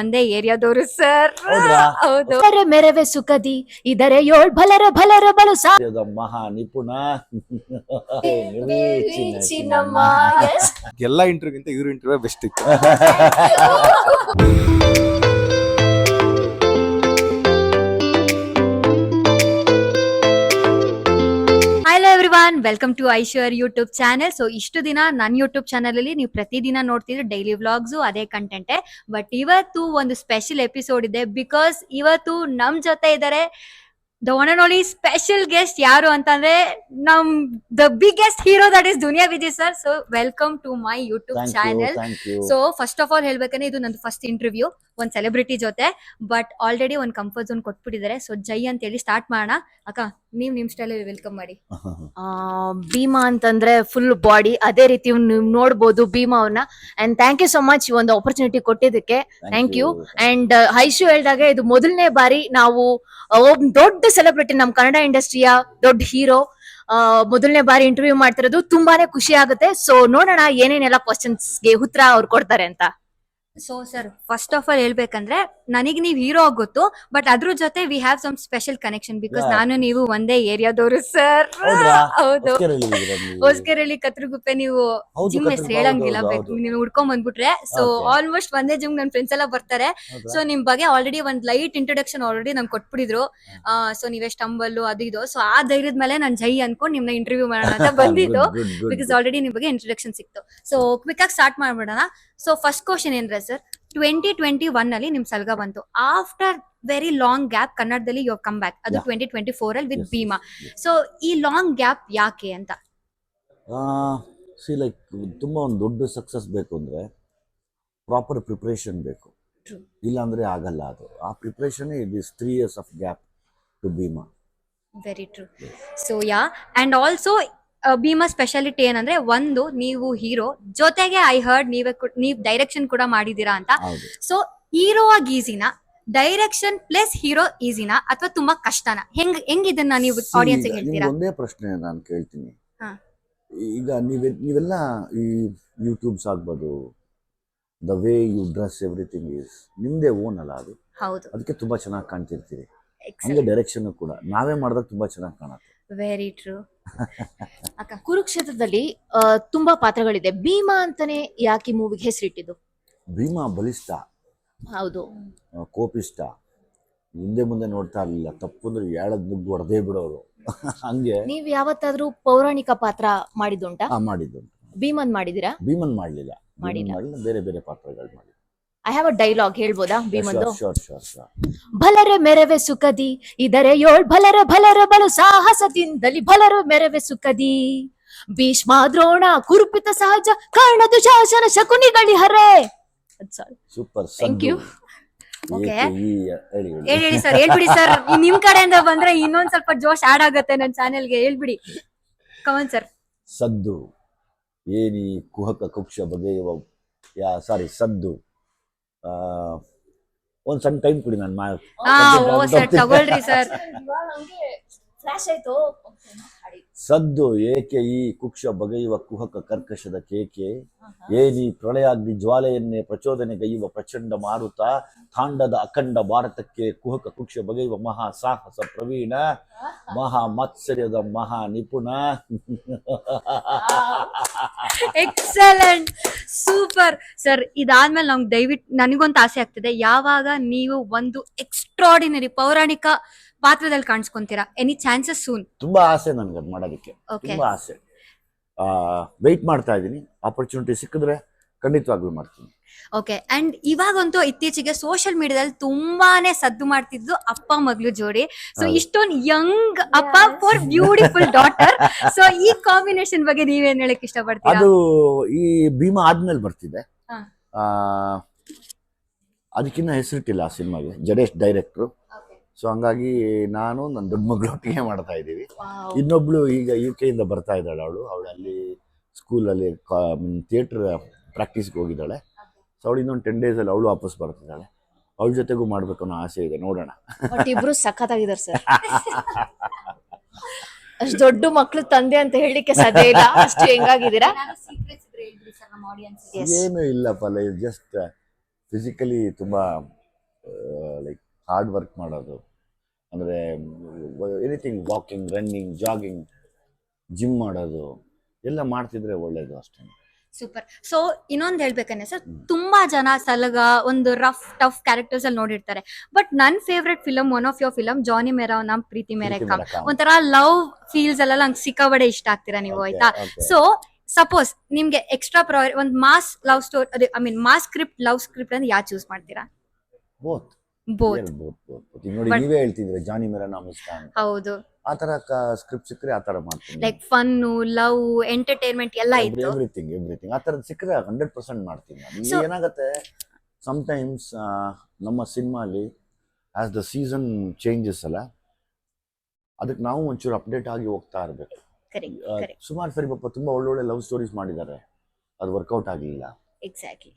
ಒಂದೇ ಏರಿಯಾದವರು ಸರ್. ಹೌದಾ? ಹೌದು. ಮೆರವೆ ಸುಖದಿ ಇದರ ಯೋಳ್ ಭಲರ ಭಲರ ಬಲು ಮಹಾ ನಿಪುಣ ಚಿನ್ನಮ್ಮ. Yes. ಎಲ್ಲ ಇಂಟರ್ವ್ಯೂಗಿಂತ ಇವ್ರ ಇಂಟರ್ವ್ಯೂ ಬೆಸ್ಟ್ ಇತ್ತು. Hello everyone, welcome to Aishwar YouTube channel. So ಇಷ್ಟು ದಿನ ನನ್ನ ಯೂಟ್ಯೂಬ್ ಚಾನೆಲ್ ಅಲ್ಲಿ ನೀವು ಪ್ರತಿದಿನ ನೋಡ್ತಿದ್ರೆ ಡೈಲಿ ವ್ಲಾಗ್ಸು ಅದೇ ಕಂಟೆಂಟೆ. ಬಟ್ ಇವತ್ತು ಒಂದು ಸ್ಪೆಷಲ್ ಎಪಿಸೋಡ್ ಇದೆ. ಬಿಕಾಸ್ ಇವತ್ತು ನಮ್ ಜೊತೆ ಇದ್ದಾರೆ the one and only special guest. ಯಾರು ಅಂತಂದ್ರೆ ನಮ್ the biggest hero, that is Duniya Vijay sir. So welcome to my YouTube channel. So first of all ಹೇಳ್ಬೇಕಂದ್ರೆ ಇದು ನಂದು ಫಸ್ಟ್ ಇಂಟರ್ವ್ಯೂ ಒಂದ್ ಸೆಲೆಬ್ರಿಟಿ ಜೊತೆ. ಬಟ್ ಆಲ್ರೆಡಿ ಒಂದ್ ಕಂಫರ್ಟ್ ಝೋನ್ ಕೊಟ್ಬಿಟ್ಟಿದ್ದಾರೆ. ಸೊ ಜೈ ಅಂತ ಹೇಳಿ ಸ್ಟಾರ್ಟ್ ಮಾಡೋಣ. ಅಕ್ಕ, ನೀವ್ ನಿಮ್ ಸ್ಟೈಲ್ ವೆಲ್ಕಮ್ ಮಾಡಿ. ಭೀಮಾ ಅಂತಂದ್ರೆ ಫುಲ್ ಬಾಡಿ, ಅದೇ ರೀತಿ ನೀವು ನೋಡ್ಬೋದು ಭೀಮಾ ಅವ್ರನ್ನ. And thank you so much ಈ ಒಂದು ಆಪರ್ಚುನಿಟಿ ಕೊಟ್ಟಿದ್ದಕ್ಕೆ. Thank you. ಅಂಡ್ ಐಶು ಹೇಳ್ದಾಗ ಇದು ಮೊದಲನೇ ಬಾರಿ ನಾವು ಒಬ್ಬ ದೊಡ್ಡ ಸೆಲೆಬ್ರಿಟಿ, ನಮ್ ಕನ್ನಡ ಇಂಡಸ್ಟ್ರಿಯ ದೊಡ್ಡ ಹೀರೋ ಮೊದಲನೇ ಬಾರಿ ಇಂಟರ್ವ್ಯೂ ಮಾಡ್ತಿರೋದು. ತುಂಬಾನೇ ಖುಷಿ ಆಗುತ್ತೆ. ಸೊ ನೋಡೋಣ ಏನೇನೆಲ್ಲ ಕ್ವಶನ್ಸ್ಗೆ ಉತ್ತರ ಅವ್ರು ಕೊಡ್ತಾರೆ ಅಂತ. So sir, first of all ಹೇಳ್ಬೇಕಂದ್ರೆ ನನಗೆ ನೀವ್ ಹೀರೋ ಗೊತ್ತು, ಬಟ್ ಅದ್ರ ಜೊತೆ we have some special connection. Because ನಾನು ನೀವು ಒಂದೇ ಏರಿಯಾದವರು ಸರ್. ಹೌದು, ಹೊಸಕೆರೆಹಳ್ಳಿ ಕತ್ರಗುಪ್ಪೆ. ನೀವು ಜಿಮ್ ಹೆಸರು ಹೇಳಂಗಿಲ್ಲ, ನೀವು ಹುಡ್ಕೊಂಡ್ ಬಂದ್ಬಿಟ್ರೆ. ಸೊ ಆಲ್ಮೋಸ್ಟ್ ಒಂದೇ ಜಿಮ್ ನನ್ ಫ್ರೆಂಡ್ಸ್ ಎಲ್ಲ ಬರ್ತಾರೆ. ಸೊ ನಿಮ್ ಬಗ್ಗೆ ಆಲ್ರೆಡಿ ಒಂದ್ ಲೈಟ್ ಇಂಟ್ರೊಡಕ್ಷನ್ ಆಲ್ರೆಡಿ ನಂಗೆ ಕೊಟ್ಬಿಟ್ಟಿದ್ರು. ಸೊ ನೀವೇ ಸ್ಟಂಬಲ್ಲು ಅದು ಇದು. ಸೊ ಆ ಧೈರ್ಯದ ಮೇಲೆ ನಾನು ಜೈ ಅನ್ಕೊಂಡು ನಿಮ್ನ ಇಂಟರ್ವ್ಯೂ ಮಾಡೋಣ ಅಂತ ಬಂದಿದ್ದು. ಬಿಕಾಸ್ ಆಲ್ರೆಡಿ ನಿಮ್ ಬಗ್ಗೆ ಇಂಟ್ರೊಡಕ್ಷನ್ ಸಿಕ್ತು. ಸೊ ಕ್ವಿಕ್ ಆಗಿ ಸ್ಟಾರ್ಟ್ ಮಾಡ್ಬಿಡೋಣ. ಸೊ ಫಸ್ಟ್ ಕ್ವಶನ್ ಏನ್ರೆ ಸರ್, 2021 ಅಲ್ಲಿ ನಿಮ್ ಸಲ್ಗ ಬಂತು. ಆಫ್ಟರ್ ವೆರಿ ಲಾಂಗ್ ಗ್ಯಾಪ್ ಕನ್ನಡದಲ್ಲಿ ಯು ಕಮ್ ಬ್ಯಾಕ್. ಅದು 2024 ಅಲ್ಲಿ ವಿತ್ ಭೀಮಾ. ಸೊ ಈ ಲಾಂಗ್ ಗ್ಯಾಪ್ ಯಾಕೆ ಅಂತ? ಲೈಕ್ ತುಂಬ ಒಂದು ದೊಡ್ಡ ಸಕ್ಸಸ್ ಬೇಕು ಅಂದರೆ ಪ್ರಾಪರ್ ಪ್ರಿಪ್ರೇಷನ್ ಬೇಕು. ಇಲ್ಲಾಂದರೆ ಆಗಲ್ಲ. ಅದು ಆ preparation it is 3 years of gap to Bhima. Very true. So yeah, and also Bhima speciality ಏನಂದ್ರೆ, ಒಂದು ನೀವು ಹೀರೋ ಜೊತೆಗೆ ಐ ಹರ್ಡ್ ನೀವ್ ಡೈರೆಕ್ಷನ್ ಕೂಡ ಮಾಡಿದೀರಾ ಅಂತ. ಸೊ ಹೀರೋ ಆಗಿ ಈಸಿನಾ, ಡೈರೆಕ್ಷನ್ ಪ್ಲಸ್ ಹೀರೋ ಈಸಿನಾ, ಅಥವಾ ತುಂಬಾ ಕಷ್ಟನಾ? ಹೆಂಗ್ ಇದನ್ನ ನೀವು ಆಡಿಯನ್ಸ್ ಹೇಳ್ತೀರಾ? ಒಂದೇ ಪ್ರಶ್ನೆ ನಾನು ಕೇಳ್ತೀನಿ. ಈಗ ನೀವೆಲ್ಲ ಈ ಯೂಟ್ಯೂಬ್ಸ್ ಆಗ್ಬೋದು, the way you dress everything is ನಿಮ್ದೇ ಓನ್ ಅಲ್ಲ ಅದು. ಹೌದು, ಅದಕ್ಕೆ ತುಂಬಾ ಚೆನ್ನಾಗಿ ಕಾಣ್ತಿರ್ತೀರಿ. ಹಂಗೆ ಡೈರೆಕ್ಷನ್ ಕೂಡ ನಾವೇ ಮಾಡಿದಾಗ ತುಂಬಾ ಚೆನ್ನಾಗಿ ಕಾಣುತ್ತೆ. Very true. ಅಕ್ಕ, ಕುರುಕ್ಷೇತ್ರದಲ್ಲಿ ತುಂಬಾ ಪಾತ್ರಗಳಿದೆ. ಭೀಮಾ ಅಂತಾನೆ ಯಾಕೆ ಮೂವಿಗೆ ಹೆಸರಿಟ್ಟಿದ್ದು? ಭೀಮಾ ಬಲಿಷ್ಠ, ಹೌದು, ಕೋಪಿಷ್ಟ, ಹಿಂದೆ ಮುಂದೆ ನೋಡ್ತಾ ಇರ್ಲಿಲ್ಲ. ತಪ್ಪು ಅಂದ್ರೆ ಎಳದ್ ನುಗ್ಗು ಹೊಡೆದೇ ಬಿಡೋರು. ಹಂಗೆ ನೀವ್ ಯಾವತ್ತಾದ್ರೂ ಪೌರಾಣಿಕ ಪಾತ್ರ ಮಾಡಿದ್ದುಂಟಾ? ಮಾಡಿದ್ದು. ಭೀಮನ್ ಮಾಡಿದಿರಾ? ಭೀಮನ್ ಮಾಡ್ಲಿಲ್ಲ, ಬೇರೆ ಬೇರೆ ಪಾತ್ರಗಳು ಮಾಡಿ. ಐ ಹ್ಯಾವ್ ಅ ಡೈಲಾಗ್ ಹೇಳ್ಬೋದಾ ಭೀಮಂದು? ಶೋರ್. ಭಲರೆ ಮೆರವೆ ಸುಖದಿ ಇದರೆ ಯೋಳ್ ಭಲರ ಭಲರ ಬಲು ಸಾಹಸದಿಂದಲಿ ಭಲರ ಮೆರವೆ ಸುಖದಿ ಭೀಷ್ಮ ದ್ರೋಣ ಕುರುಪಿತ ಸಹಜ ಕರ್ಣದು ಶಾಸನ ಶಕುನಿಗಳಿ ಹರೇ. ಸೂಪರ್. Thank you. ಹೇಳಿ ಸರ್, ಹೇಳ್ಬಿಡಿ ಸರ್. ನಿಮ್ ಕಡೆಯಿಂದ ಬಂದ್ರೆ ಇನ್ನೊಂದ್ ಸ್ವಲ್ಪ ಜೋಶ್ ಆಡ್ ಆಗತ್ತೆ ನನ್ನ ಚಾನೆಲ್ಗೆ. ಹೇಳ್ಬಿಡಿ, ಕಮನ್ ಸರ್. ಸದ್ದು ಏನಿ ಕುಹಕ ಕುಕ್ಷ ಬಗೆಯುವ ಸದ್ದು. ಒಂದ್ ಸಣ್ಣ ಟೈಮ್ ಕೊಡಿ ನಾನು ತಗೊಳ್ರಿ ಸರ್. ಸದ್ದು ಏಕೆ ಈ ಕುಕ್ಷ ಬಗೆಯುವ ಕುಹಕ ಕರ್ಕಶದ ಕೇಕೆ, ಏನಿ ಪ್ರಳಯಾಗ್ನಿ ಜ್ವಾಲೆಯನ್ನೇ ಪ್ರಚೋದನೆಗೈಯುವ ಪ್ರಚಂಡ ಮಾರುತ, ತಾಂಡದ ಅಖಂಡ ಭಾರತಕ್ಕೆ ಕುಹಕ ಕುಕ್ಷ ಬಗೆಯುವ ಮಹಾ ಸಾಹಸ ಪ್ರವೀಣ, ಮಹಾ ಮತ್ಸರ್ಯದ ಮಹಾ ನಿಪುಣ. Excellent, super sir. ಇದಾದ್ಮೇಲೆ ನಮ್ಗೆ ದಯವಿಟ್ಟು ನನಗೊಂದು ಆಸೆ ಆಗ್ತದೆ, ಯಾವಾಗ ನೀವು ಒಂದು ಎಕ್ಸ್ಟ್ರಾರ್ಡಿನರಿ ಪೌರಾಣಿಕ ಪಾತ್ರದಲ್ಲಿ ಕಾಣಿಸ್ಕೊಂತೀರಾ? Any chances soon? ತುಂಬಾ ಆಸೆ ನನ್ಗೆ ಅದ್ ಮಾಡೋದಕ್ಕೆ, ತುಂಬಾ ಆಸೆ. ವೆಯ್ಟ್ ಮಾಡ್ತಾ ಇದ್ದೀನಿ. ಆಪರ್ಚುನಿಟಿ ಸಿಕ್ಕಿದ್ರೆ ಖಂಡಿತವಾಗ್ಲೂ ಮಾಡ್ತೀನಿ. ಓಕೆ. ಅಂಡ್ ಇವಾಗಂತೂ ಇತ್ತೀಚೆಗೆ ಸೋಷಿಯಲ್ ಮೀಡಿಯಾದಲ್ಲಿ ತುಂಬಾನೇ ಸದ್ದು ಮಾಡ್ತಿದ್ದು ಅಪ್ಪ ಮಗಳು ಜೋಡಿ. ಸೊ ಇಷ್ಟೊಂದು ಯಂಗ್ ಅಪ್ಪ ಫಾರ್ ಬ್ಯೂಟಿಫುಲ್ ಡಾಟರ್. ಸೊ ಈ ಕಾಂಬಿನೇಷನ್ ಬಗ್ಗೆ ನೀವೇನ್ ಹೇಳಕ್ ಇಷ್ಟಪಡ್ತೀರಾ? ಅದು ಈ ಭೀಮಾ ಆದ್ಮೇಲೆ ಬರ್ತಿದೆ. ಅದಕ್ಕಿನ್ನ ಹೆಸರಿಟ್ಟಿಲ್ಲ ಆ ಸಿನಿಮಾಗೆ. ಜಡೇಶ್ ಡೈರೆಕ್ಟ್ರು. ಸೊ ಹಂಗಾಗಿ ನಾನು ನನ್ನ ದೊಡ್ಡ ಮಗಳು ಒಟ್ಟಿಗೆ ಮಾಡ್ತಾ ಇದ್ದೀವಿ. ಇನ್ನೊಬ್ಳು ಈಗ UK ಇಂದ ಬರ್ತಾ ಇದ್ದಾಳೆ. ಅವಳು ಅಲ್ಲಿ ಸ್ಕೂಲಲ್ಲಿ ಥಿಯೇಟರ್ ಪ್ರಾಕ್ಟೀಸ್ಗೆ ಹೋಗಿದ್ದಾಳೆ. ಸೊ ಅವಳು ಇನ್ನೊಂದು 10 days ಅಲ್ಲಿ ಅವಳು ವಾಪಸ್ ಬರ್ತಿದ್ದಾಳೆ. ಅವಳ ಜೊತೆಗೂ ಮಾಡ್ಬೇಕು ಅನ್ನೋ ಆಸೆ ಇದೆ, ನೋಡೋಣ. ಇಬ್ರು ಸಖತ್ತಾಗಿದ್ದಾರೆ ಸರ್. ಅಷ್ಟು ದೊಡ್ಡ ಮಕ್ಳು ತಂದೆ ಅಂತ ಹೇಳಲಿಕ್ಕೆ ಸಾಧ್ಯ ಇಲ್ಲ, ಅಷ್ಟು ಹೆಂಗಾಗಿದ್ದೀರಾ? ಏನು ಇಲ್ಲಪ್ಪ, ಜಸ್ಟ್ ಫಿಸಿಕಲಿ ತುಂಬ ಲೈಕ್ ಹಾರ್ಡ್ ವರ್ಕ್ ಮಾಡೋದು, ಅಂದರೆ anything, walking, running, jogging, gym ಮಾಡೋದು ಎಲ್ಲ ಮಾಡ್ತಿದ್ರೆ ಒಳ್ಳೇದು ಅಷ್ಟೇ. ಸೂಪರ್. ಸೊ ಇನ್ನೊಂದ್ ಹೇಳ್ಬೇಕಂದ್ರೆ ಸರ್, ತುಂಬಾ ಜನ ಸಲಗ ಒಂದು ರಫ್ ಟಫ್ ಕ್ಯಾರೆಕ್ಟರ್ಸ್ ಅಲ್ಲಿ ನೋಡಿರ್ತಾರೆ. ಬಟ್ ನನ್ favourite film, one of your film Johnny Mera Naam Preethi ಮೇರೆ ಕಾಮ್, ಒಂಥರ ಲವ್ ಫೀಲ್ಸ್ ಎಲ್ಲ ನಂಗೆ ಸಿಕ್ಕಾಬಡೆ ಇಷ್ಟ ಆಗ್ತೀರಾ ನೀವು, ಆಯ್ತಾ? ಸೊ ಸಪೋಸ್ ನಿಮ್ಗೆ ಎಕ್ಸ್ಟ್ರಾ ಒಂದು ಮಾಸ್ ಲವ್ ಸ್ಟೋರಿ, ಅದೇ I mean mass script, love script ಅಂದ್ರೆ ಯಾವ್ದು ಚೂಸ್ ಮಾಡ್ತೀರಾ? Both both. ನೋಡಿ, ನೀವೇ ಹೇಳ್ತಿದ್ರೆ ಜಾನಿ ಮೇರಾ ನಾಮ್ ಇಷ್ಟ ಅಂತ. ಹೌದು, ಆ ತರ ಸ್ಕ್ರಿಪ್ಟ್ ಸಿಕ್ಕರೆ ಆ ತರ ಮಾಡ್ತೀನಿ. ಲೈಕ್ ಫನ್ನು, ಲವ್, ಎಂಟರ್ಟೈನ್ಮೆಂಟ್ ಎಲ್ಲ ಇತ್ತು. ಎವ್ರಿಥಿಂಗ್ ಆ ಥರದ್ದು ಸಿಕ್ಕರೆ 100% ಮಾಡ್ತೀನಿ ನಾನು. ಏನಾಗುತ್ತೆ ಸಮ್ಟೈಮ್ಸ್ ನಮ್ಮ ಸಿನಿಮಾಲಿ ಆಸ್ ದ ಸೀಸನ್ ಚೇಂಜಸ್ ಅಲ್ಲ, ಅದಕ್ಕೆ ನಾವು ಒಂಚೂರು ಅಪ್ಡೇಟ್ ಆಗಿ ಹೋಗ್ತಾ ಇರಬೇಕು. ಸುಮಾರು ಸರಿ ಪಾಪ ತುಂಬ ಒಳ್ಳೊಳ್ಳೆ ಲವ್ ಸ್ಟೋರೀಸ್ ಮಾಡಿದ್ದಾರೆ, ಅದು ವರ್ಕೌಟ್ ಆಗಲಿಲ್ಲ. ಎಕ್ಸಾಕ್ಟ್ಲಿ.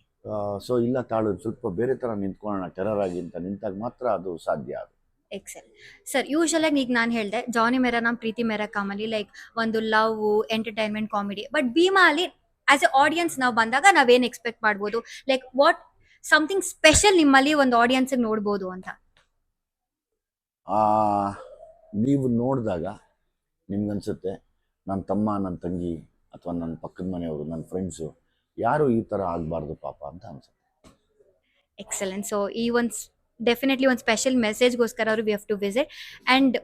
ಸೊ ಇಲ್ಲ ತಾಳು ಸ್ವಲ್ಪ ಬೇರೆ ಥರ ನಿಂತ್ಕೊಳ್ಳೋಣ ಟೆರರ್ ಆಗಿ ಅಂತ ನಿಂತಾಗ ಮಾತ್ರ ಅದು ಸಾಧ್ಯ. ಅದು ಎಕ್ಸೆಲ್ ಸರ್. ಯೂಶಲ್ ಆಗಿ ಈಗ ನಾನು ಹೇಳಿದೆ ಜಾನಿ ಮೇರಾ ನಾಮ್ ಪ್ರೀತಿ ಮೇರಾ ಕಾಮಲ್ಲಿ ಲೈಕ್ ಒಂದು love, entertainment, comedy. But Bheema ಅಲ್ಲಿ ಆಸ್ ಎ ಆಡಿಯನ್ಸ್ ನಾವು ಬಂದಾಗ ನಾವೇನ್ ಎಕ್ಸ್ಪೆಕ್ಟ್ ಮಾಡ್ಬೋದು? ಲೈಕ್ ವಾಟ್ ಸಮಥಿಂಗ್ ಸ್ಪೆಷಲ್ ನಿಮ್ಮಲ್ಲಿ ಒಂದು ಆಡಿಯನ್ಸ್ ನೋಡ್ಬೋದು ಅಂತ? ನೀವು ನೋಡಿದಾಗ ನಿಮ್ಗನ್ಸುತ್ತೆ ನನ್ನ ತಮ್ಮ, ನನ್ನ ತಂಗಿ, ಅಥವಾ ನನ್ನ ಪಕ್ಕದ ಮನೆಯವರು, ನನ್ನ ಫ್ರೆಂಡ್ಸು ಯಾರು ಈ ಥರ ಆಗಬಾರ್ದು ಪಾಪ ಅಂತ ಅನ್ಸುತ್ತೆ. ಎಕ್ಸಲೆಂಟ್. ಸೊ ಈ ಒಂದು ಡೆಫಿನೆಟ್ಲಿ ಒಂದು ಸ್ಪೆಷಲ್ ಮೆಸೇಜ್ಗೋಸ್ಕರ ಅವರು we have to visit. And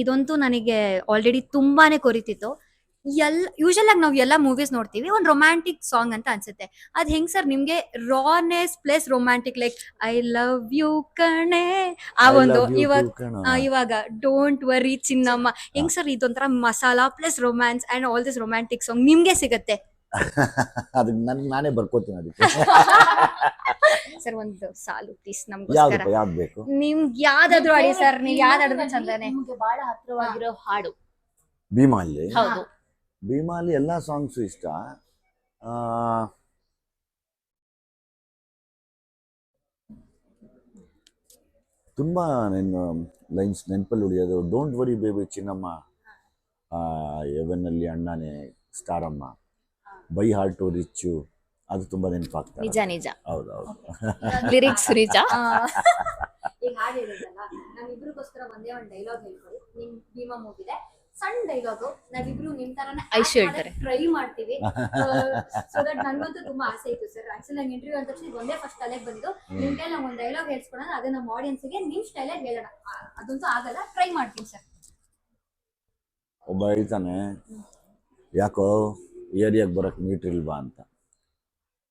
ಇದಂತೂ ನನಗೆ ಆಲ್ರೆಡಿ ತುಂಬಾನೇ ಕೊರಿತಿತ್ತು. ಯೂಶಲ್ ಆಗಿ ನಾವು ಎಲ್ಲ ಮೂವೀಸ್ ನೋಡ್ತೀವಿ, ಒಂದು ರೊಮ್ಯಾಂಟಿಕ್ ಸಾಂಗ್ ಅಂತ ಅನ್ಸುತ್ತೆ. ಅದು ಹೆಂಗ್ ಸರ್ ನಿಮ್ಗೆ rawness plus romantic, like I love you ಕಣೆ, ಆ ಒಂದು ಇವಾಗ ಡೋಂಟ್ ವರಿ ಚಿನ್ನಮ್ಮ, ಹೆಂಗ್ ಸರ್ ಇದೊಂಥರ masala plus romance and all this romantic song ನಿಮ್ಗೆ ಸಿಗತ್ತೆ? ಅದಕ್ಕೆ ನನಗೆ ನಾನೇ ಬರ್ಕೋತೀನಿ ಅದಕ್ಕೆ. ಸರ್ ಒಂದು ಸಾಲು ಪ್ಲೀಸ್ ನಮ್ಗೋಸ್ಕರ. ಯಾವ್ದು ಬೇಕು ನಿಮ್ಗೆ ಯಾವ್ದಾದ್ರು ಆಡಿ ಸರ್, ನೀವು ಯಾವ್ದಾದ್ರು ಚಂದಾನೆ. ನಿಮ್ಗೆ ಬಹಳ ಹತ್ರವಾಗಿರೋ ಹಾಡು ಭೀಮಾಲಿ? ಹೌದು. ಭೀಮಾಲಿ ಎಲ್ಲ ಸಾಂಗ್ಸು ಇಷ್ಟ. ತುಂಬಾ ಲೈನ್ಸ್ ನೆನಪಲ್ಲಿ ಉಳಿಯೋದು, ಡೋಂಟ್ ವರಿ ಬೇಬಿ ಚಿನ್ನಮ್ಮ, ಎವನಲ್ಲಿ ಅಣ್ಣನೇ, ಸ್ಟಾರಮ್ಮ, ಬೈ ಹಾರ್ಟು ರಿಚ್ಚು, ಅದು ತುಂಬಾ ನೆನಪಾಗ್ತದೆ. ನಿಜ ನಿಜ. ಹೌದೌದು. ಲಿರಿಕ್ಸ್ ನಿಜ. ಈಗ ಹಾಡು ಹೇಳಿದ್ರಲ್ಲ, ನಮ್ಮಿಬ್ರಿಗೋಸ್ಕರ ಒಂದೇ ಒಂದು ಡೈಲಾಗ್ ಹೇಳ್ಕೊಳ್ಳಿ. ನಿಮ್ ಭೀಮಾ ಮೂವಿದೆ ಸಣ್ಣ ಡೈಲಾಗು, ನಾವಿಬ್ರು ನಿಮ್ ತರಾನೇ ಟ್ರೈ ಮಾಡ್ತೀವಿ. ಸೊ ದಟ್ ನನ್ಗಂತೂ ತುಂಬಾ ಆಸೆ ಇತ್ತು ಸರ್. ಆಕ್ಚುಲಿ ನಂಗೆ ಇಂಟರ್ವ್ಯೂ ಅಂತ ತಕ್ಷಣ ಒಂದೇ ಫಸ್ಟ್ ತಲೆಗೆ ಬಂದಿದ್ದು, ನಿಮ್ ಕೈಲಿ ನಾವು ಒಂದು ಡೈಲಾಗ್ ಹೇಳ್ಸ್ಕೊಳೋಣ, ಅದು ನಮ್ಮ ಆಡಿಯನ್ಸ್ಗೆ ನಿಮ್ ಸ್ಟೈಲಾಗಿ ಹೇಳೋಣ. ಅದಂತೂ ಆಗಲ್ಲ, ಟ್ರೈ ಮಾಡ್ತೀನಿ ಸರ್. ಒಬ್ಬ ಹೇಳ್ತಾನೆ, ಯಾಕೋ ಏರಿಯಾಗೆ ಬರೋಕ್ಕೆ ಮೀಟ್ರ್ ಇಲ್ವಾ ಅಂತ.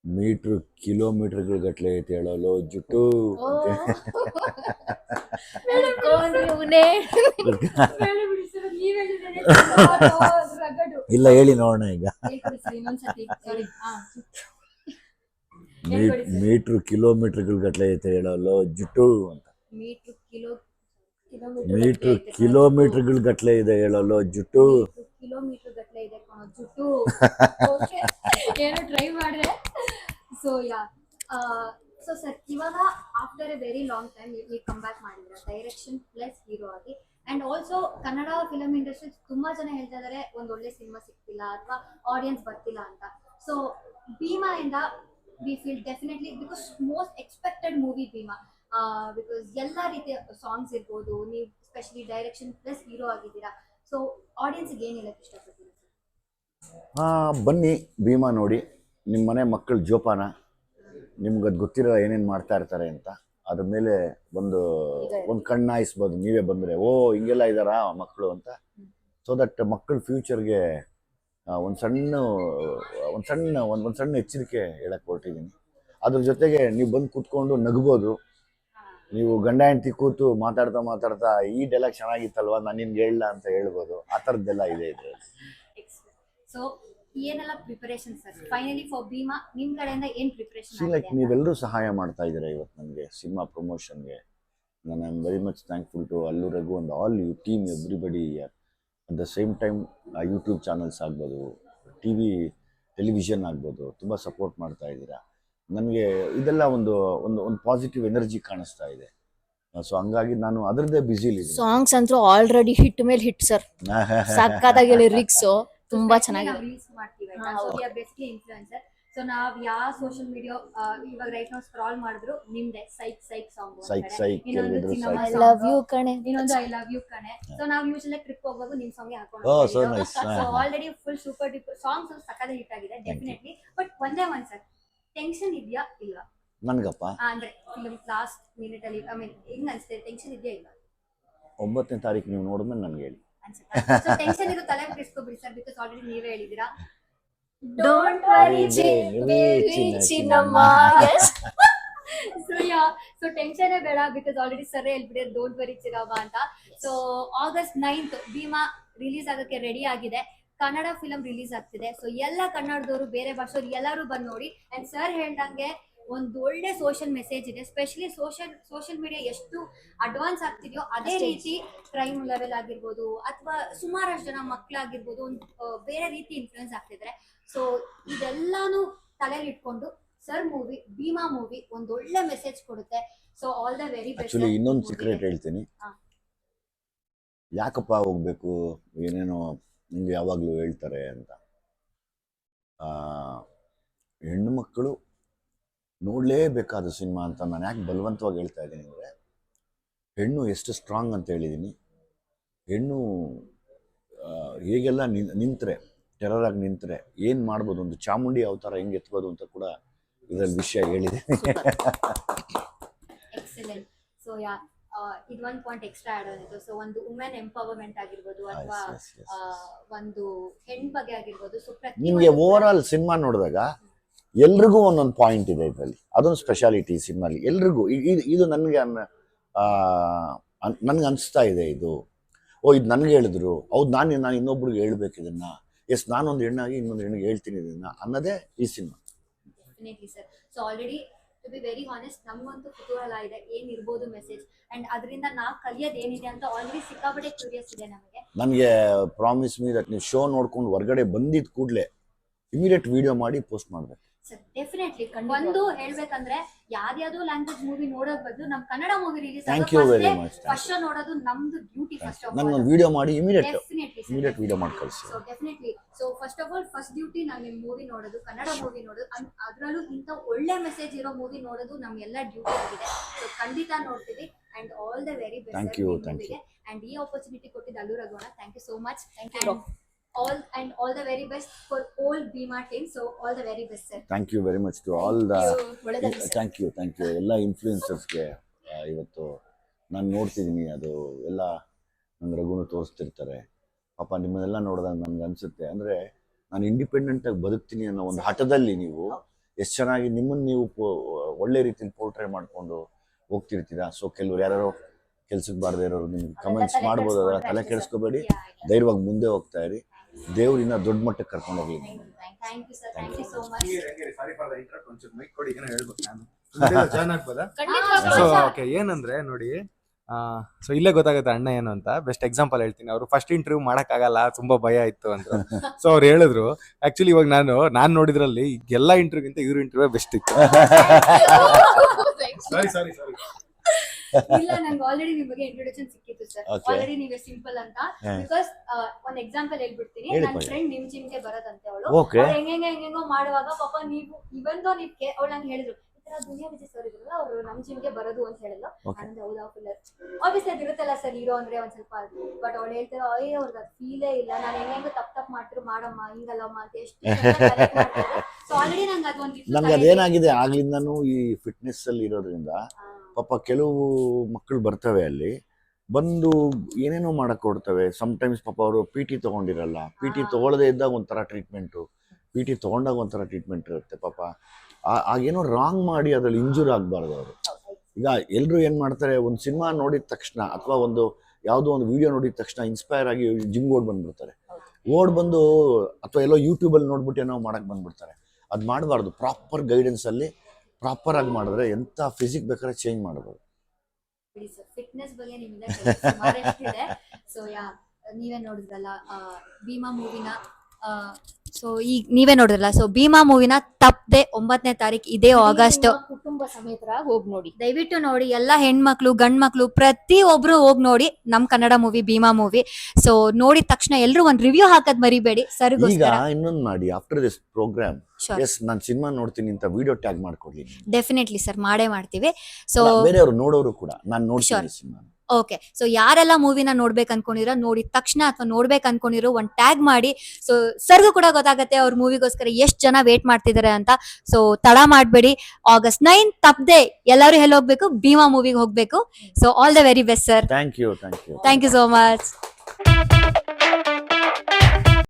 ಮೀಟ್ರು ಕಿಲೋಮೀಟರ್ಗಳ ಗಟ್ಲೆ ಐತೆ ಹೇಳೋಲು ಜುಟ್ಟು. ಇಲ್ಲ ಹೇಳಿ ನೋಡೋಣ ಈಗ. ಮೀಟ್ರು ಕಿಲೋಮೀಟರ್ಗಳ ಗಟ್ಲೆ ಐತೆ ಹೇಳೋಲು ಜುಟ್ಟು ಅಂತ. ಮೀಟ್ರು ಕಿಲೋಮೀಟರ್ಗಳ ಗಟ್ಲೆ ಇದೆ ಹೇಳೋಲು ಜುಟ್ಟು. ಕಿಲೋಮೀಟರ್ ಗಟ್ಲೆ ಇದೆ ಕಣೋ ಜುಟ್ಟು. ಏನೋ ಟ್ರೈ ಮಾಡಿದೆ. ಸೊ ಯಾ, ಸೊ ಸರ್ ಇವಾಗ after A very long time ನೀವು ಕಮ್ ಬ್ಯಾಕ್ ಮಾಡಿದ್ರ ಡೈರೆಕ್ಷನ್ ಪ್ಲಸ್ ಹೀರೋ ಆಗಿ. And also Kannada film industry ತುಂಬಾ ಜನ ಹೇಳ್ತಾ ಇದಾರೆ ಒಂದ್ ಒಳ್ಳೆ ಸಿನಿಮಾ ಸಿಗ್ತಿಲ್ಲ ಅಥವಾ ಆಡಿಯನ್ಸ್ ಬರ್ತಿಲ್ಲ ಅಂತ. ಸೊ ಭೀಮಾ ಇಂದ we feel definitely because most expected movie Bheema, because ಎಲ್ಲಾ ರೀತಿಯ ಸಾಂಗ್ಸ್ ಇರ್ಬೋದು, ನೀವು ಸ್ಪೆಷಲಿ ಡೈರೆಕ್ಷನ್ ಪ್ಲಸ್ ಹೀರೋ ಆಗಿದ್ದೀರಾ. ಸೊ ಆಡಿಯನ್ಸ್ಗೆ ಏನ್ ಹೇಳಕ್ ಇಷ್ಟಪಡ್ತೀರಾ ಸರ್? ಬನ್ನಿ ಭೀಮಾ ನೋಡಿ, ನಿಮ್ಮ ಮನೆ ಮಕ್ಕಳ ಜೋಪಾನ, ನಿಮ್ಗೆ ಅದು ಗೊತ್ತಿರೋ ಏನೇನು ಮಾಡ್ತಾ ಇರ್ತಾರೆ ಅಂತ, ಅದ್ರ ಮೇಲೆ ಒಂದು ಕಣ್ಣಾಯಿಸ್ಬೋದು ನೀವೇ ಬಂದರೆ, ಓ ಹಿಂಗೆಲ್ಲ ಇದ್ದಾರಾ ಮಕ್ಕಳು ಅಂತ. ಸೊ ದಟ್ ಮಕ್ಕಳ ಫ್ಯೂಚರ್ಗೆ ಒಂದು ಸಣ್ಣ ಎಚ್ಚರಿಕೆ ಹೇಳಕ್ಕೆ ಹೊರಟಿದ್ದೀನಿ. ಅದ್ರ ಜೊತೆಗೆ ನೀವು ಬಂದು ಕೂತ್ಕೊಂಡು ನಗ್ಬೋದು. ನೀವು ಗಂಡ ಹೆಂಡತಿ ಕೂತು ಮಾತಾಡ್ತಾ ಈ ಡೈಲಾಗ್ ಚೆನ್ನಾಗಿತ್ತಲ್ವಾ, ನಾನು ನಿನ್ಗೆ ಹೇಳಲ್ಲ ಅಂತ ಹೇಳ್ಬೋದು. ಆ ಥರದ್ದೆಲ್ಲ ಇದೆ ಇದರಲ್ಲಿ. ಸೊ ಏನೆಲ್ಲ preparation sir finally for Bheema ನಿಮ್ಮ ಕಡೆಯಿಂದ ಏನು ಪ್ರಿಪರೇಷನ್? ಲೈಕ್ ನೀವೆಲ್ಲರೂ ಸಹಾಯ ಮಾಡ್ತಾ ಇದ್ದೀರಾ ಇವತ್ತು ನನಗೆ ಸಿನಿಮಾ ಪ್ರಮೋಷನ್ಗೆ. ನಾನು I am very much thankful to Allu, Raghu and all you team, everybody. At the same time YouTube channels ಆಗ್ಬೋದು, ಟೆಲಿವಿಷನ್ ಆಗ್ಬೋದು, ತುಂಬ ಸಪೋರ್ಟ್ ಮಾಡ್ತಾ ಇದ್ದೀರಾ ನನಗೆ. ಇದೆಲ್ಲ ಒಂದು ಪಾಸಿಟಿವ್ ಎನರ್ಜಿ ಕಾಣಿಸ್ತಾ ಇದೆ. ಸೊ ಹಂಗಾಗಿ ನಾನು ಅದರದ್ದೇ ಬ್ಯುಸಿಲಿ. ಸಾಂಗ್ಸ್ ಅಂತೂ ಆಲ್ರೆಡಿ ಹಿಟ್ ಮೇಲೆ ಹಿಟ್ ಸರ್. ಸಕ್ಕತ್ತಾಗಿ ಲಿರಿಕ್ಸ್ ತುಂಬಾ ಚೆನ್ನಾಗಿದೆ. ರೀಲ್ಸ್ ಮಾಡ್ತೀವಿ ಆಯ್ತಾ, so we are basically influencer. So ನಾವ್ ಯಾವ ಸೋಷಿಯಲ್ ಮೀಡಿಯಾ ಇವಾಗ ರೈಟ್ ನಾವು ಸ್ಕ್ರಾಲ್ ಮಾಡಿದ್ರು ನಿಮ್ದೆ ಸೈಕ್ ಸಾಂಗ್, ಸೈಕ್ ಇನ್ನೊಂದು ಕೇಳಿದ್ರು cinema I song, love you ಕಣೆ. ಇನ್ನೊಂದು ಐ ಲವ್ ಯು ಕಣೆ. ಸೊ ನಾವ್ ಯೂಶಲಿ ಟ್ರಿಪ್ ಹೋಗುವಾಗ ನಿಮ್ song oh so nice. So already full super duper songs ಸಕ್ಕದ ಹಿಟ್ ಆಗಿದೆ ಡೆಫಿನೆಟ್ಲಿ. ಬಟ್ ಒಂದೇ ಒಂದ್ ಸರ್ ಟೆನ್ಷನ್ ಇದೆಯಾ ಇಲ್ವಾ ನನ್ಗಪ್ಪ ಅಂದ್ರೆ ಫಿಲ್ಮ್ ಲಾಸ್ಟ್ ಮಿನಿಟ್ ಅಲ್ಲಿ ಐ ಮೀನ್ ಹೆಂಗ್ ಅನ್ಸುತ್ತೆ, ಟೆನ್ಷನ್ ಇದೆಯಾ ಇಲ್ವಾ 9ನೇ ತಾರೀಕು ನೀವು ನೋಡಿದ್ಮೇಲೆ ನನ್ಗೆ ಹೇಳಿ. ಅನ್ಸುತ್ತೆ? ಸೊ ಟೆನ್ಷನ್ ಇರೋ ತಲೆ ಬಿಡಿಸ್ಕೊಬಿಡಿ ಸರ್, ಬಿಕಾಸ್ ಆಲ್ರೆಡಿ ನೀವೇ ಹೇಳಿದೀರಾ. Don't worry, baby, ಚಿನ್ನಮ್ಮ. Yes. ಸೊ ಟೆನ್ಷನ್ ಬೇಡ, ಬಿಕಾಸ್ ಆಲ್ರೆಡಿ ಸರ್ ಹೇಳ್ಬಿಟ್ಟಿದ್ದಾರೆ ಡೋಂಟ್ ವರಿ ಚಿರಮ್ಮ ಅಂತ. So August 9th Bheema release ಆಗಕ್ಕೆ ರೆಡಿ ಆಗಿದೆ. ಕನ್ನಡ ಫಿಲಂ ರಿಲೀಸ್ ಆಗ್ತಿದೆ. ಸೊ ಎಲ್ಲ ಕನ್ನಡದವರು, ಬೇರೆ ಭಾಷೆಯವರು ಎಲ್ಲರೂ ಬಂದು ನೋಡಿ. ಅಂಡ್ ಸರ್ ಹೇಳ್ದಂಗೆ ಒಂದು ಒಳ್ಳೆ ಸೋಷಿಯಲ್ ಮೆಸೇಜ್ ಇದೆ. ಸ್ಪೆಷಲಿ ಸೋಷಿಯಲ್ ಮೀಡಿಯಾ ಎಷ್ಟು ಅಡ್ವಾನ್ಸ್ ಆಗ್ತಿದೆಯೋ ಅದೇ ರೀತಿ ಕ್ರೈಮ್ ಲೆವೆಲ್ ಆಗಿರ್ಬೋದು ಅಥವಾ ಸುಮಾರಷ್ಟು ಜನ ಮಕ್ಕಳಾಗಿರ್ಬೋದು ಒಂದು ಬೇರೆ ರೀತಿ ಇನ್ಫ್ಲೂಯೆನ್ಸ್ ಆಗ್ತಿದ್ರೆ. ಸೊ ಇದೆಲ್ಲಾನು ತಲೆಯಲ್ಲಿ ಇಟ್ಕೊಂಡು ಸರ್ ಮೂವಿ, ಭೀಮಾ ಮೂವಿ ಒಂದು ಒಳ್ಳೆ ಮೆಸೇಜ್ ಕೊಡುತ್ತೆ. So all the very best. Actually ಇನ್ನೊಂದು ಸೀಕ್ರೆಟ್ ಹೇಳ್ತೀನಿ. ಹಾ. ಯಾಕಪ್ಪ ಹೋಗ್ಬೇಕು, ಏನೇನೋ ನಿಮ್ಗೆ ಯಾವಾಗಲೂ ಹೇಳ್ತಾರೆ ಅಂತ. ಹೆಣ್ಣು ಮಕ್ಕಳು ನೋಡಲೇಬೇಕಾದ ಸಿನಿಮಾ ಅಂತ ನಾನು ಯಾಕೆ ಬಲವಂತವಾಗಿ ಹೇಳ್ತಾ ಇದ್ದೀನಿ ಅಂದರೆ, ಹೆಣ್ಣು ಎಷ್ಟು ಸ್ಟ್ರಾಂಗ್ ಅಂತ ಹೇಳಿದ್ದೀನಿ. ಹೆಣ್ಣು ಹೇಗೆಲ್ಲ ನಿಂತರೆ, ಟೆರರ್ ಆಗಿ ನಿಂತರೆ ಏನು ಮಾಡ್ಬೋದು, ಒಂದು ಚಾಮುಂಡಿ ಅವತಾರ ಹೆಂಗೆ ಎತ್ಬೋದು ಅಂತ ಕೂಡ ಇದರಲ್ಲಿ ವಿಷಯ ಹೇಳಿದೆ. ಎಕ್ಸಲೆಂಟ್. ಸೊ ಇದು ಒಂದು ಪಾಯಿಂಟ್ ಎಕ್ಸ್ಟ್ರಾ ಆಡ್ ಆಗಿತ್ತು. ಸೊ ಒಂದು ವುಮೆನ್ ಎಂಪವರ್ಮೆಂಟ್ ಆಗಿರ್ಬೋದು ಅಥವಾ ಒಂದು ಹೆಣ್ ಬಗ್ಗೆ ಆಗಿರ್ಬೋದು. ಸೊ ನಿಮಗೆ ಓವರ್ ಆಲ್ ಸಿನಿಮಾ ನೋಡಿದಾಗ ಎಲ್ರಿಗೂ ಒಂದೊಂದು ಪಾಯಿಂಟ್ ಇದೆ ಇದರಲ್ಲಿ. ಅದೊಂದು ಸ್ಪೆಷಾಲಿಟಿ ಸಿನಿಮಾಲಿ ಎಲ್ರಿಗೂ. ಇದು ನನಗೆ ನನಗೆ ಅನಿಸ್ತಾ ಇದೆ, ಇದು ಇದು ನನಗೆ ಹೇಳಿದ್ರು, ಹೌದು ನಾನು ಇನ್ನೊಬ್ರಿಗೆ ಹೇಳ್ಬೇಕು ಇದನ್ನ, ಎಸ್ ನಾನೊಂದು ಹೆಣ್ಣಾಗಿ ಇನ್ನೊಂದು ಹೆಣ್ಣಿಗೆ ಹೇಳ್ತೀನಿ ಇದನ್ನ ಅನ್ನೋದೇ ಈ cinema. Definitely sir. So already to be very honest ನಮಗಂತೂ ಕುತೂಹಲ ಇದೆ ಏನಿರ್ಬೋದು ಮೆಸೇಜ್, ಅಂಡ್ ಅದರಿಂದ ನಾವು ಕಲಿಯೋದು ಏನಿದೆ ಅಂತ ಆಲ್ರೆಡಿ ಸಿಕ್ಕಾಪಟ್ಟೆ ಕ್ಯೂರಿಯಸ್ ಇದೆ ನಮಗೆ. ನನಗೆ ಪ್ರಾಮಿಸ್ ಮೀ ದಟ್ ನೀವು ಶೋ ನೋಡ್ಕೊಂಡು ಹೊರಗಡೆ ಬಂದಿದ್ದ ಕೂಡಲೇ ಇಮಿಡಿಯೇಟ್ ವಿಡಿಯೋ ಮಾಡಿ ಪೋಸ್ಟ್ ಮಾಡಬೇಕು. Sir definitely. ಒಂದು ಹೇಳ್ಬೇಕಂದ್ರೆ ಯಾವ್ದಾವ್ದೋ ಲ್ಯಾಂಗ್ವೇಜ್ ಮೂವಿ ನೋಡೋದ್ ಬದಲು ನಮ್ Kannada movie release thank you very much. First ನೋಡೋದು ನಮ್ದು ಡ್ಯೂಟಿ. ಫಸ್ಟ್ ಆಫ್ ನಾನು ಒಂದು ವಿಡಿಯೋ ಮಾಡಿ ಇಮಿಡಿಯೇಟ್ ಡೆಫಿನೆಟ್ಲಿ ವಿಡಿಯೋ ಮಾಡಿ ಕಳಿಸಿ. So definitely. So first of all first duty ನಾವು ನಿಮ್ ಮೂವಿ ನೋಡೋದು, ಕನ್ನಡ ಮೂವಿ ನೋಡೋದು, ಅದ್ರಲ್ಲೂ ಇಂಥ ಒಳ್ಳೆ ಮೆಸೇಜ್ ಇರೋ ಮೂವಿ ನೋಡೋದು ನಮ್ಗೆಲ್ಲ ಡ್ಯೂಟಿ ಆಗಿದೆ. ಸೊ ಖಂಡಿತ ನೋಡ್ತೀವಿ. And all the very best. Thank you. And ಈ ಆಪರ್ಚುನಿಟಿ ಕೊಟ್ಟಿದ್ದು ಅಲ್ಲು ರಘುವಣ, thank you so much. all the very best for all Bima team. So all the very best sir. Thank you very much to all the thank you ಎಲ್ಲ ಇನ್ಫ್ಲೂಯೆನ್ಸರ್ಸ್ಗೆ. ಇವತ್ತು ನಾನು ನೋಡ್ತಿದ್ದೀನಿ, ಅದು ಎಲ್ಲ ನಂಗೆ ರಘುನು ತೋರಿಸ್ತಿರ್ತಾರೆ. ಪಾಪ ನಿಮ್ಮನ್ನೆಲ್ಲ ನೋಡಿದಾಗ ನನಗೆ ಅನಿಸುತ್ತೆ, ಅಂದರೆ ನಾನು ಇಂಡಿಪೆಂಡೆಂಟಾಗಿ ಬದುಕ್ತೀನಿ ಅನ್ನೋ ಒಂದು ಹಠದಲ್ಲಿ ನೀವು ಎಷ್ಟು ಚೆನ್ನಾಗಿ ನಿಮ್ಮನ್ನು ನೀವು ಒಳ್ಳೆ ರೀತಿಯಲ್ಲಿ ಪೋರ್ಟ್ರೇ ಮಾಡಿಕೊಂಡು ಹೋಗ್ತಿರ್ತೀರಾ. ಸೊ ಕೆಲವ್ರು ಯಾರು ಕೆಲ್ಸಕ್ಕೆ ಬಾರದೇ ಇರೋರು ನಿಮ್ಗೆ ಕಮೆಂಟ್ಸ್ ಮಾಡ್ಬೋದು, ಅದರ ತಲೆ ಕೆಡಿಸ್ಕೋಬೇಡಿ, ಧೈರ್ಯವಾಗಿ ಮುಂದೆ ಹೋಗ್ತಾ ಇರಿ. ದೇವ್ರಿನ ದೊಡ್ಡ ಮಟ್ಟಕ್ಕೆ ಕರ್ಕೊಂಡು ಹೋಗ್ಲಿ. Thank you sir. Thank you so much. Sorry for the interrupt. ಒಂಚೂರು ಮೈಕ್ ಕೊಡಿ, ಏನೋ ಹೇಳ್ಬೇಕು ನಾನು. ಜಾಯ್ನ್ ಆಗ್ಬೋದಾ? ಸೊ ಓಕೆ, ಏನಂದ್ರೆ ನೋಡಿ, ಸೊ ಇಲ್ಲೇ ಗೊತ್ತಾಗುತ್ತೆ ಅಣ್ಣ ಏನು ಅಂತ. ಬೆಸ್ಟ್ ಎಕ್ಸಾಂಪಲ್ ಹೇಳ್ತೀನಿ. ಅವರು ಫಸ್ಟ್ ಇಂಟರ್ವ್ಯೂ ಮಾಡಕ್ಕಾಗಲ್ಲ, ತುಂಬಾ ಭಯ ಇತ್ತು ಅಂತ. ಸೊ ಅವ್ರು ಹೇಳಿದ್ರು, ಆಕ್ಚುಲಿ ಇವಾಗ ನಾನು ನೋಡಿದ್ರಲ್ಲಿ ಎಲ್ಲ ಇಂಟರ್ವ್ಯೂಗಿಂತ ಇವ್ರ ಇಂಟರ್ವ್ಯೂ ಬೆಸ್ಟ್ ಇತ್ತು. ಸಾರಿ ಇಲ್ಲ, ನಂಗೆ ಆಲ್ರೆಡಿ ನಿಮ್ ಬಗ್ಗೆ ಇಂಟ್ರೊಡಕ್ಷನ್ ಸಿಕ್ಕಿತ್ತು ಸರ್. ಆಲ್ರೆಡಿ ನೀವೇ ಸಿಂಪಲ್ ಅಂತ. ಬಿಕಾಸ್ ಒಂದ್ ಎಕ್ಸಾಂಪಲ್ ಹೇಳ್ಬಿಡ್ತೀನಿ. ನನ್ನ ಫ್ರೆಂಡ್ ನಿಮ್ ಜಿಮ್ಗೆ ಬರೋದಂತೆ. ಅವಳು ಹೆಂಗೆಂಗೋ ಮಾಡುವಾಗ ಪಾಪ ನೀವು ಇವನ್ ದೋ ನೀವ್ ಅವಳು ನಂಗೆ ಹೇಳಿದ್ರು, ಈ ತರ ದುನಿಯಾ ವಿಜಯ್ ಸರ್ ಇದ್ರಲ್ಲ, ಅವ್ರು ನಮ್ ಜಿಮ್ಗೆ ಬರೋದು ಅಂತ ಹೇಳಿದ್ರು. ಅಂದ್ರೆ ಹೌದಾ ಫುಲ್ ಆಬ್ವಿಯಸ್ಲಿ ಅದಿರುತ್ತಲ್ಲ ಸರ್, ಹೀರೋ ಅಂದ್ರೆ ಒಂದ್ ಸ್ವಲ್ಪ. ಬಟ್ ಅವಳು ಹೇಳ್ತಾರೆ, ಅಯ್ಯೋ ಅವ್ರಿಗೆ ಅದು ಫೀಲೇ ಇಲ್ಲ, ನಾನು ಹೆಂಗೆಂಗೋ ತಪ್ಪು ಮಾಡ್ತಿರು ಮಾಡಮ್ಮ ಹಿಂಗಲ್ಲಮ್ಮ ಅಂತ ಎಷ್ಟು. ಸೊ ಆಲ್ರೆಡಿ ನಂಗೆ ಅದೊಂದು ನಮ್ಗೆ ಅದೇನಾಗಿದೆ ಆಗ್ಲಿಂದನೂ ಈ ಫಿಟ್ನೆಸ್ ಅಲ್ಲಿ ಇರೋದ್ರಿಂದ, ಪಾಪ ಕೆಲವು ಮಕ್ಕಳು ಬರ್ತವೆ ಅಲ್ಲಿ ಬಂದು ಏನೇನೋ ಮಾಡಕ್ಕೆ ಕೊಡ್ತವೆ. ಸಮ್ಟೈಮ್ಸ್ ಪಾಪ ಅವರು ಪಿ ಟಿ ತೊಗೊಂಡಿರಲ್ಲ, ಪಿ ಟಿ ತೊಗೊಳ್ಳದೇ ಇದ್ದಾಗ ಒಂಥರ ಟ್ರೀಟ್ಮೆಂಟು, ಪಿ ಟಿ ತೊಗೊಂಡಾಗ ಒಂಥರ ಟ್ರೀಟ್ಮೆಂಟ್ ಇರುತ್ತೆ. ಪಾಪ ಆಗೇನೋ ರಾಂಗ್ ಮಾಡಿ ಅದ್ರಲ್ಲಿ ಇಂಜೂರ್ ಆಗಬಾರ್ದು ಅವರು. ಈಗ ಎಲ್ಲರೂ ಏನು ಮಾಡ್ತಾರೆ, ಒಂದು ಸಿನಿಮಾ ನೋಡಿದ ತಕ್ಷಣ ಅಥವಾ ಒಂದು ಯಾವುದೋ ಒಂದು ವಿಡಿಯೋ ನೋಡಿದ ತಕ್ಷಣ ಇನ್ಸ್ಪೈರ್ ಆಗಿ ಜಿಮ್ಗೆ ಬಂದ್ಬಿಡ್ತಾರೆ. ಬಂದು ಅಥವಾ ಎಲ್ಲೋ ಯೂಟ್ಯೂಬಲ್ಲಿ ನೋಡ್ಬಿಟ್ಟು ಏನೋ ಮಾಡಕ್ಕೆ ಬಂದ್ಬಿಡ್ತಾರೆ. ಅದು ಮಾಡಬಾರ್ದು. ಪ್ರಾಪರ್ ಗೈಡೆನ್ಸಲ್ಲಿ ಪ್ರಾಪರ್ ಆಗಿ ಮಾಡಿದ್ರೆ ಎಂಥ ಫಿಸಿಕ್ ಬೇಕಾದ್ರೆ ಚೇಂಜ್ ಮಾಡಬಹುದು. ಫಿಟ್ನೆಸ್ ಬಗ್ಗೆ ನಿಮ್ಮಿಂದ ಸುಮಾರಷ್ಟಿದೆ. ಸೊ ನೀವೇ ನೋಡಿದ್ರಲ್ಲ ಭೀಮಾ ಮೂವಿನ ಸೊ ಈಗ ನೀವೇ ನೋಡಿದ್ರಲ್ಲ, ಸೊ ಭೀಮಾ ಮೂವಿನ ತಪ್ಪದೆ 9ನೇ ತಾರೀಕು ಇದೇ ಆಗಸ್ಟ್ ಕುಟುಂಬ ಸಮೇತ ಹೋಗಿ ನೋಡಿ. ದಯವಿಟ್ಟು ನೋಡಿ. ಎಲ್ಲ ಹೆಣ್ಮಕ್ಳು ಗಂಡ್ ಮಕ್ಳು ಪ್ರತಿ ಒಬ್ರು ಹೋಗಿ ನೋಡಿ ನಮ್ Kannada movie Bheema movie. So ನೋಡಿದ ತಕ್ಷಣ ಎಲ್ರು ಒಂದ್ ರಿವ್ಯೂ ಹಾಕದ್ ಮರಿಬೇಡಿ ಈಗ ಸರ್ಗೋಸ್ಕರ. ಇನ್ನೊಂದು ಮಾಡಿ, after this program Sure. Yes ನಾನು ಸಿನಿಮಾ ನೋಡ್ತೀನಿ ಅಂತ ವಿಡಿಯೋ ಟ್ಯಾಗ್ ಮಾಡ್ಕೊಡ್ಲಿ. ಡೆಫಿನೆಟ್ಲಿ ಸರ್, ಮಾಡೇ ಮಾಡ್ತೀವಿ. ಸೊ ಬೇರೆಯವರು ನೋಡೋರು ಕೂಡ ನಾನು ನೋಡ್ತೀನಿ Sure. ಸಿನಿಮಾ. ಓಕೆ, ಸೊ ಯಾರೆಲ್ಲ ಮೂವಿನ ನೋಡ್ಬೇಕು ಅನ್ಕೊಂಡಿರೋ ನೋಡಿದ ತಕ್ಷಣ ಅಥವಾ ನೋಡ್ಬೇಕು ಅನ್ಕೊಂಡಿರೋ ಒಂದ್ ಟ್ಯಾಗ್ ಮಾಡಿ. ಸೊ ಸರ್ಗೂ ಕೂಡ ಗೊತ್ತಾಗತ್ತೆ ಅವ್ರ ಮೂವಿಗೋಸ್ಕರ ಎಷ್ಟ್ ಜನ ವೇಟ್ ಮಾಡ್ತಿದಾರೆ ಅಂತ. ಸೊ ತಡ ಮಾಡ್ಬೇಡಿ, August 9 ತಪ್ಪದೆ ಎಲ್ಲರೂ ಎಲ್ಲಿ ಹೋಗ್ಬೇಕು, ಭೀಮಾ ಮೂವಿಗೆ ಹೋಗ್ಬೇಕು. So all the very best sir. Thank you. Thank you so much.